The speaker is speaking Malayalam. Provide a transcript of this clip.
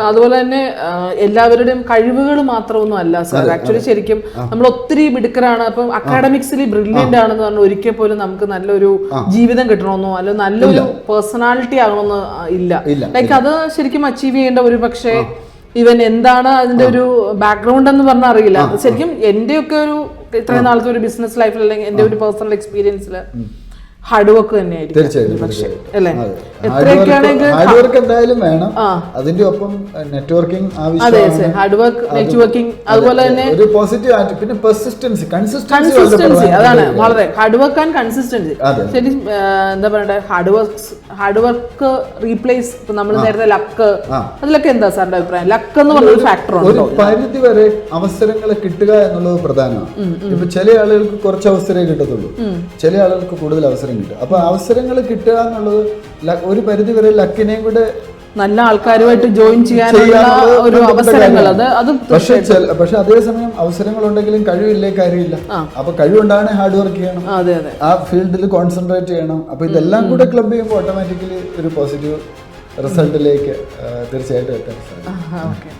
അതുപോലെ തന്നെ എല്ലാവരുടെയും കഴിവുകൾ മാത്രമൊന്നും അല്ല സാർ. ആക്ച്വലി ശരിക്കും നമ്മൾ ഒത്തിരി മിടുക്കരാണ്, അപ്പം അക്കാഡമിക്സിലി ബ്രില്യന്റ് ആണെന്ന് പറഞ്ഞാൽ ഒരിക്കൽ പോലും നമുക്ക് നല്ലൊരു ജീവിതം കിട്ടണമെന്നോ അല്ലെങ്കിൽ നല്ലൊരു പേഴ്സണാലിറ്റി ആകണമെന്നോ ഇല്ല. ലൈക്ക് അത് ശരിക്കും അച്ചീവ് ചെയ്യേണ്ട ഒരു പക്ഷേ ഇവൻ എന്താണ് അതിന്റെ ഒരു ബാക്ക്ഗ്രൗണ്ട് എന്ന് പറഞ്ഞാൽ അറിയില്ല. ശരിക്കും എന്റെ ഒക്കെ ഒരു ഇത്രയും നാളത്തെ ഒരു ബിസിനസ് ലൈഫിൽ അല്ലെങ്കിൽ എന്റെ ഒരു പേഴ്സണൽ എക്സ്പീരിയൻസിൽ ഹാർഡ് വർക്ക് തന്നെയായിരിക്കും പക്ഷേ അല്ലേ? എത്രയൊക്കെയാണെങ്കിൽ ഹാർഡ് വർക്ക് എന്തായാലും വേണം, അതിന്റെ ഒപ്പം നെറ്റ്വർക്കിംഗ് ആവശ്യമാണ്. ഹാർഡ് വർക്ക്, നെറ്റ്വർക്കിംഗ്, അതുപോലെ തന്നെ ഒരു പോസിറ്റീവ് ആറ്റിറ്റ്യൂഡ്, പിന്നെ പെർസിസ്റ്റൻസി, കൺസിസ്റ്റൻസി. അതാണ് വളരെ ഹാർഡ് വർക്ക് ആൻഡ് കൺസിസ്റ്റൻസി. ശരി, എന്താ പറയണ്ടേ, ഹാർഡ് വർക്ക് റീപ്ലേസ് ഇപ്പൊ നമ്മൾ നേരത്തെ ലക്ക്, അതിലൊക്കെ എന്താ സാറിന്റെ അഭിപ്രായം? ലക്ക് എന്ന് പറഞ്ഞ ഒരു ഫാക്ടർ ഉണ്ട്. ഒരു പരിധി വരെ അവസരങ്ങൾ കിട്ടുക എന്നുള്ളത് പ്രധാനമാണ്. ഇപ്പൊ ചില ആളുകൾക്ക് കുറച്ച് അവസരമേ കിട്ടത്തുള്ളൂ, ചില ആളുകൾക്ക് കൂടുതൽ അവസരം കിട്ടും. അപ്പൊ അവസരങ്ങൾ കിട്ടുക എന്നുള്ളത് ഒരു പരിധി വരെ ലക്കിനെയും കൂടെ നല്ല ആൾക്കാരുമായിട്ട് ജോയിൻ ചെയ്യാനുള്ള ഒരു അവസരങ്ങൾ, അത് പക്ഷെ അതേസമയം അവസരങ്ങൾ ഉണ്ടെങ്കിലും കഴിവില്ലേ കാര്യമില്ല. അപ്പൊ കഴിവുണ്ടാകണേ ഹാർഡ് വർക്ക് ചെയ്യണം, ആ ഫീൽഡിൽ കോൺസെൻട്രേറ്റ് ചെയ്യണം. അപ്പൊ ഇതെല്ലാം കൂടെ ക്ലബ് ചെയ്യുമ്പോൾ ഓട്ടോമാറ്റിക്കലി ഒരു പോസിറ്റീവ് റിസൾട്ടിലേക്ക് തീർച്ചയായിട്ടും എത്താൻ സാധിക്കും.